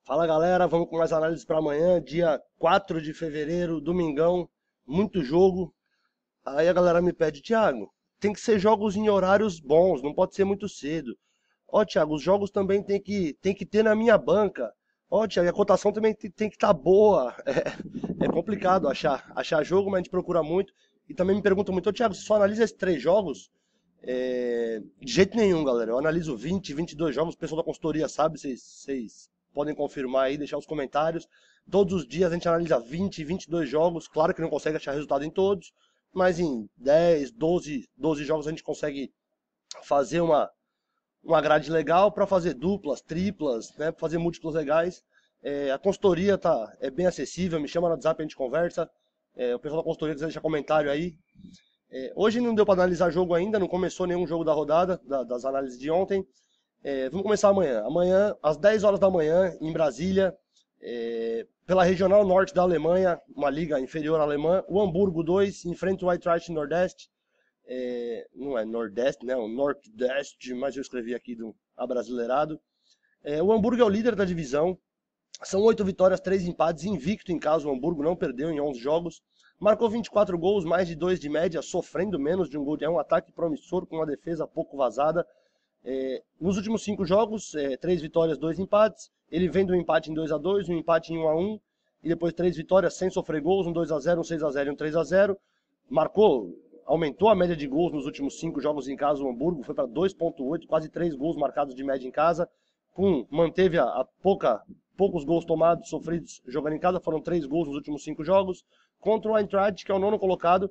Fala galera, vamos com mais análises para amanhã, dia 4 de fevereiro, domingão, muito jogo. Aí a galera me pede, Thiago, tem que ser jogos em horários bons, não pode ser muito cedo. Ó, Thiago, os jogos também tem que ter na minha banca. Ó, Thiago, a cotação também tem que estar boa. É complicado achar jogo, mas a gente procura muito. E também me perguntam muito, ô Thiago, você só analisa esses três jogos? De jeito nenhum, galera. Eu analiso 20, 22 jogos, o pessoal da consultoria sabe, vocês podem confirmar aí, deixar os comentários. Todos os dias a gente analisa 20, 22 jogos. Claro que não consegue achar resultado em todos, mas em 10, 12 jogos a gente consegue fazer uma grade legal para fazer duplas, triplas, né, pra fazer múltiplos legais. A consultoria é bem acessível, me chama no WhatsApp, a gente conversa. O pessoal da consultoria deixa comentário aí. Hoje não deu para analisar jogo ainda, não começou nenhum jogo da rodada, das análises de ontem. Vamos começar amanhã. Amanhã, às 10 horas da manhã, em Brasília, pela Regional Norte da Alemanha, uma liga inferior alemã, o Hamburgo 2 enfrenta o Eintracht Nordeste. Não é Nordeste, né? O Nordeste, mas eu escrevi aqui do abrasileirado. O Hamburgo é o líder da divisão. São 8 vitórias, 3 empates, invicto em casa. O Hamburgo não perdeu em 11 jogos. Marcou 24 gols, mais de 2 de média, sofrendo menos de um gol. É um ataque promissor com uma defesa pouco vazada. Nos últimos 5 jogos, 3 vitórias, 2 empates. Ele vem do empate em 2-2, um empate em 1-1. E depois 3 vitórias sem sofrer gols, um 2-0, um 6-0 e um 3-0. Aumentou a média de gols nos últimos 5 jogos em casa. O Hamburgo foi para 2,8, quase 3 gols marcados de média em casa. Manteve poucos gols tomados, sofridos jogando em casa. Foram 3 gols nos últimos 5 jogos. Contra o Eintracht, que é o nono colocado.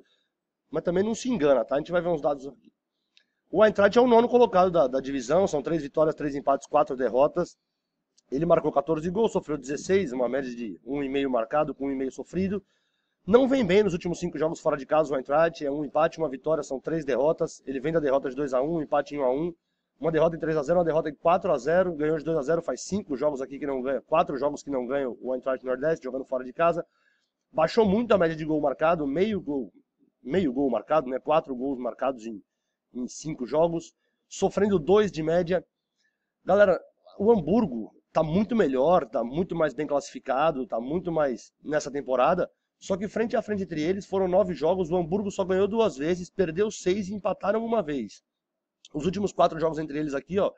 Mas também não se engana, tá? A gente vai ver uns dados aqui. O Eintracht é o nono colocado da divisão. São 3 vitórias, 3 empates, 4 derrotas. Ele marcou 14 gols, sofreu 16, uma média de 1,5 marcado com 1,5 sofrido. Não vem bem nos últimos 5 jogos fora de casa o Eintracht, é um empate, uma vitória, são 3 derrotas. Ele vem da derrota de 2-1, um empate em 1-1, uma derrota em 3-0, uma derrota em 4-0, ganhou de 2-0, faz 5 jogos aqui que não ganha, 4 jogos que não ganham o Eintracht Nordeste, jogando fora de casa. Baixou muito a média de gol marcado, meio gol marcado, né? 4 gols marcados em 5 jogos, sofrendo 2 de média. Galera, o Hamburgo tá muito melhor, tá muito mais bem classificado, tá muito mais nessa temporada. Só que frente a frente entre eles foram 9 jogos, o Hamburgo só ganhou 2 vezes, perdeu 6 e empataram uma vez. Os últimos 4 jogos entre eles aqui, ó,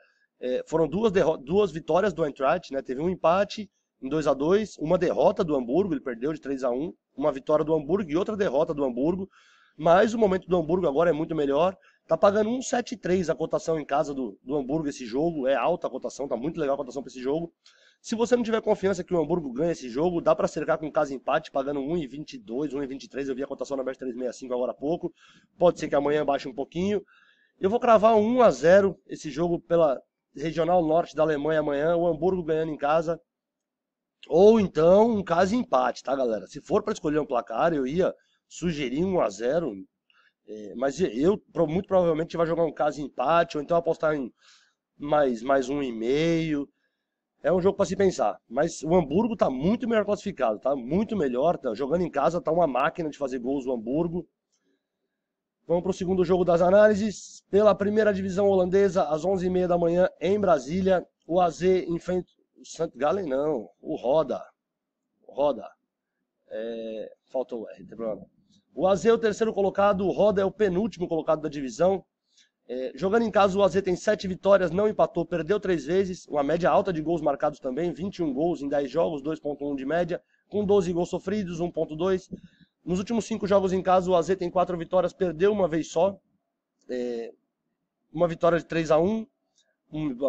foram 2 vitórias do Eintracht, né? Teve um empate em 2-2, uma derrota do Hamburgo, ele perdeu de 3-1, uma vitória do Hamburgo e outra derrota do Hamburgo. Mas o momento do Hamburgo agora é muito melhor. Tá pagando 1,73 a cotação em casa do Hamburgo esse jogo. É alta a cotação, tá muito legal a cotação para esse jogo. Se você não tiver confiança que o Hamburgo ganha esse jogo, dá para cercar com casa empate, pagando 1,22, 1,23. Eu vi a cotação na Bet365 agora há pouco. Pode ser que amanhã baixe um pouquinho. Eu vou cravar 1-0 esse jogo pela Regional Norte da Alemanha amanhã. O Hamburgo ganhando em casa. Ou então um casa empate, tá, galera? Se for para escolher um placar, eu ia sugerir 1-0. Mas muito provavelmente vai jogar um caso empate, ou então apostar em mais 1,5. É um jogo para se pensar. Mas o Hamburgo tá muito melhor classificado, tá? Muito melhor. Tá? Jogando em casa, tá uma máquina de fazer gols o Hamburgo. Vamos para o segundo jogo das análises. Pela primeira divisão holandesa, às 11h30 da manhã, em Brasília. O AZ enfrenta o St. Gallen, não. O Roda. Faltou o R, tem problema. O AZ é o terceiro colocado, o Roda é o penúltimo colocado da divisão. Jogando em casa, o AZ tem 7 vitórias, não empatou, perdeu 3 vezes. Uma média alta de gols marcados também, 21 gols em 10 jogos, 2,1 de média, com 12 gols sofridos, 1,2. Nos últimos 5 jogos em casa, o AZ tem 4 vitórias, perdeu uma vez só. Uma vitória de 3-1,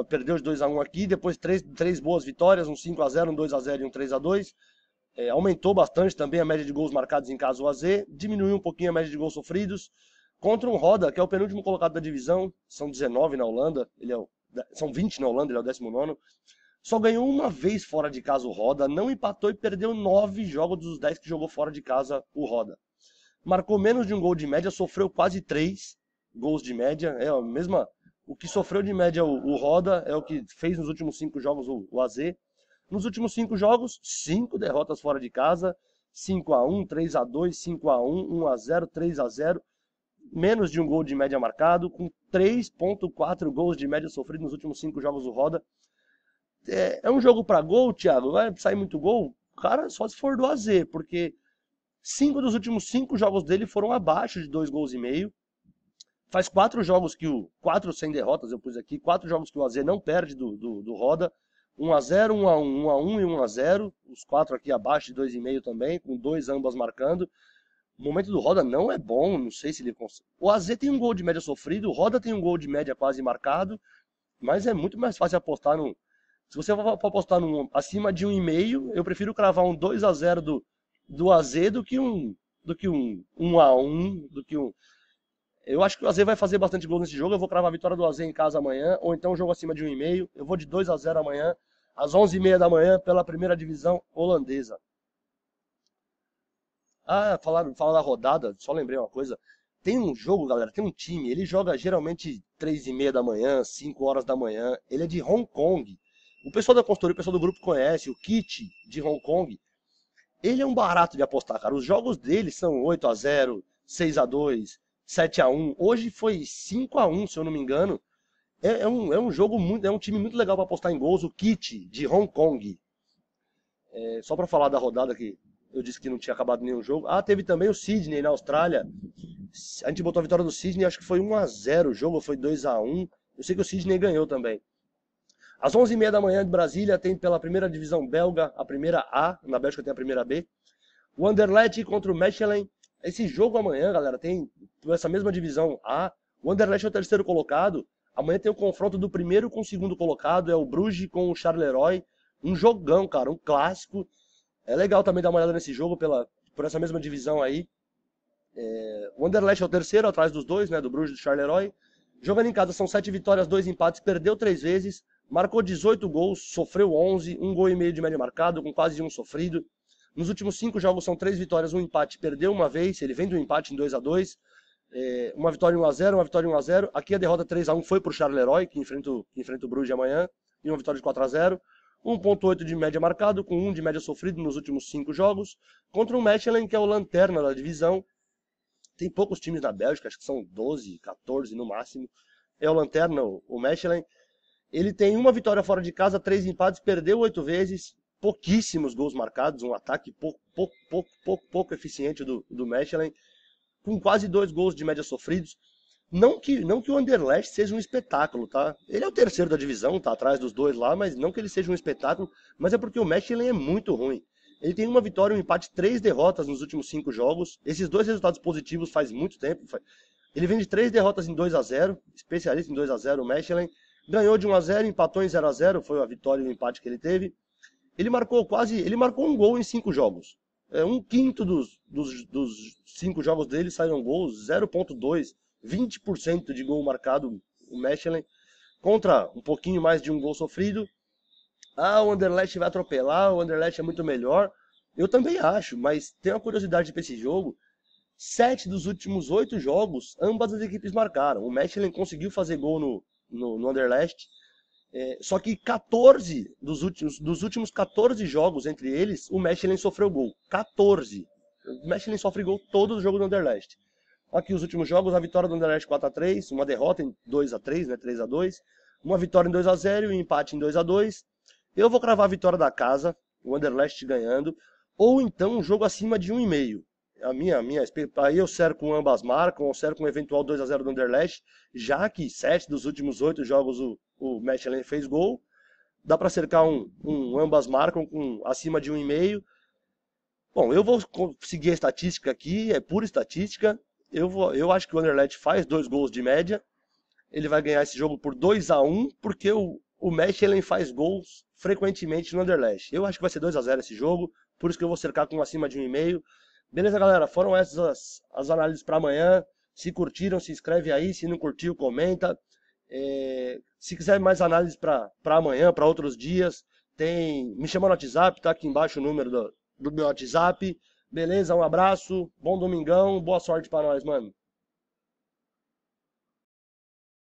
perdeu de 2-1 aqui, depois 3 boas vitórias, um 5-0, um 2-0 e um 3-2. Aumentou bastante também a média de gols marcados em casa o AZ, diminuiu um pouquinho a média de gols sofridos, contra um Roda, que é o penúltimo colocado da divisão, são 19 na Holanda, são 20 na Holanda, ele é o 19º, só ganhou uma vez fora de casa o Roda, não empatou e perdeu 9 jogos dos 10 que jogou fora de casa o Roda. Marcou menos de um gol de média, sofreu quase 3 gols de média, o que sofreu de média o Roda é o que fez nos últimos 5 jogos o AZ. Nos últimos 5 jogos, 5 derrotas fora de casa, 5-1, 3-2, 5-1, 1-0, 3-0, menos de um gol de média marcado, com 3,4 gols de média sofrido nos últimos 5 jogos do Roda. É um jogo pra gol, Thiago? Vai sair muito gol? Cara, só se for do AZ, porque 5 dos últimos 5 jogos dele foram abaixo de 2 gols e meio. Faz 4 jogos que o. 4 sem derrotas, eu pus aqui. 4 jogos que o AZ não perde do Roda. 1-0, 1-1, 1-1 e 1-0. Os 4 aqui abaixo de 2,5 também, com 2 ambas marcando. O momento do Roda não é bom, não sei se ele consegue. O AZ tem um gol de média sofrido, o Roda tem um gol de média quase marcado, mas é muito mais fácil apostar no. Se você for apostar acima de 1,5, eu prefiro cravar um 2-0 do AZ do que um 1-1, do que um. Eu acho que o AZ vai fazer bastante gol nesse jogo. Eu vou cravar a vitória do AZ em casa amanhã, ou então um jogo acima de 1,5. Eu vou de 2-0 amanhã, às 11h30 da manhã, pela primeira divisão holandesa. Ah, falar da rodada, só lembrei uma coisa. Tem um jogo, galera, tem um time, ele joga geralmente 3h30 da manhã, 5 horas da manhã. Ele é de Hong Kong. O pessoal da consultoria, o pessoal do grupo conhece, o Kit de Hong Kong. Ele é um barato de apostar, cara. Os jogos dele são 8-0, 6-2, 7-1. Hoje foi 5-1, se eu não me engano. É um jogo muito, é um time muito legal para apostar em gols. O Kit de Hong Kong. Só para falar da rodada que eu disse que não tinha acabado nenhum jogo. Ah, teve também o Sydney na Austrália. A gente botou a vitória do Sydney, acho que foi 1-0 o jogo, ou foi 2-1. Eu sei que o Sydney ganhou também. Às 11h30 da manhã de Brasília tem pela primeira divisão belga, a primeira A, na Bélgica tem a primeira B. O Anderlecht contra o Mechelen. Esse jogo amanhã, galera, tem essa mesma divisão A. O Anderlecht é o terceiro colocado. Amanhã tem o confronto do primeiro com o segundo colocado, é o Bruges com o Charleroi. Um jogão, cara, um clássico. É legal também dar uma olhada nesse jogo por essa mesma divisão aí. O Anderlecht é o terceiro, atrás dos dois, né, do Bruges e do Charleroi. Jogando em casa são 7 vitórias, 2 empates, perdeu 3 vezes, marcou 18 gols, sofreu 11, 1,5 gol de média marcado, com quase 1 sofrido. Nos últimos 5 jogos são 3 vitórias, 1 empate, perdeu uma vez, ele vem do empate em 2-2. Uma vitória 1-0, uma vitória 1-0. Aqui a derrota 3-1 foi para o Charleroi, que enfrenta o Bruges amanhã, e uma vitória de 4-0. 1,8 de média marcado, com 1 de média sofrido nos últimos 5 jogos, contra o Mechelen, que é o lanterna da divisão. Tem poucos times na Bélgica, acho que são 12, 14 no máximo. É o lanterna, o Mechelen. Ele tem uma vitória fora de casa, 3 empates, perdeu 8 vezes, pouquíssimos gols marcados, um ataque pouco eficiente do Mechelen, com quase 2 gols de média sofridos. Não que o Anderlecht seja um espetáculo, tá? Ele é o terceiro da divisão, tá atrás dos dois lá, mas não que ele seja um espetáculo, mas é porque o Mechelen é muito ruim. Ele tem uma vitória, um empate, 3 derrotas nos últimos 5 jogos. Esses 2 resultados positivos faz muito tempo. Ele vem de 3 derrotas em 2-0, especialista em 2-0, o Mechelen. Ganhou de 1-0, empatou em 0-0, foi a vitória e o empate que ele teve. Ele marcou um gol em 5 jogos. Um quinto dos 5 jogos dele saíram gols, 0,2, 20% de gol marcado o Mechelen, contra um pouquinho mais de um gol sofrido. Ah, o Anderlecht vai atropelar, o Anderlecht é muito melhor. Eu também acho, mas tem uma curiosidade para esse jogo. 7 dos últimos 8 jogos, ambas as equipes marcaram. O Mechelen conseguiu fazer gol no Anderlecht. Só que 14 dos últimos 14 jogos entre eles, o Mechelen sofreu gol. 14. O Mechelen sofre gol todo o jogo do Anderlecht. Aqui os últimos jogos, a vitória do Anderlecht 4-3, uma derrota em 2-3, né, 3-2, uma vitória em 2-0 e um empate em 2-2. Eu vou cravar a vitória da casa, o Anderlecht ganhando, ou então um jogo acima de 1,5. Aí eu cerco ambas marcam, ou cerco um eventual 2-0 do Anderlecht, já que 7 dos últimos 8 jogos o Mechelen fez gol. Dá para cercar ambas marcam com acima de 1,5. Bom, eu vou seguir a estatística aqui, é pura estatística. Eu acho que o Anderlecht faz 2 gols de média. Ele vai ganhar esse jogo por 2-1, porque o Mechelen faz gols frequentemente no Anderlecht. Eu acho que vai ser 2-0 esse jogo, por isso que eu vou cercar com acima de 1,5. Beleza, galera? Foram essas as análises para amanhã. Se curtiram, se inscreve aí. Se não curtiu, comenta. Se quiser mais análises para amanhã, para outros dias, me chama no WhatsApp, tá aqui embaixo o número do meu WhatsApp. Beleza? Um abraço, bom domingão, boa sorte para nós, mano.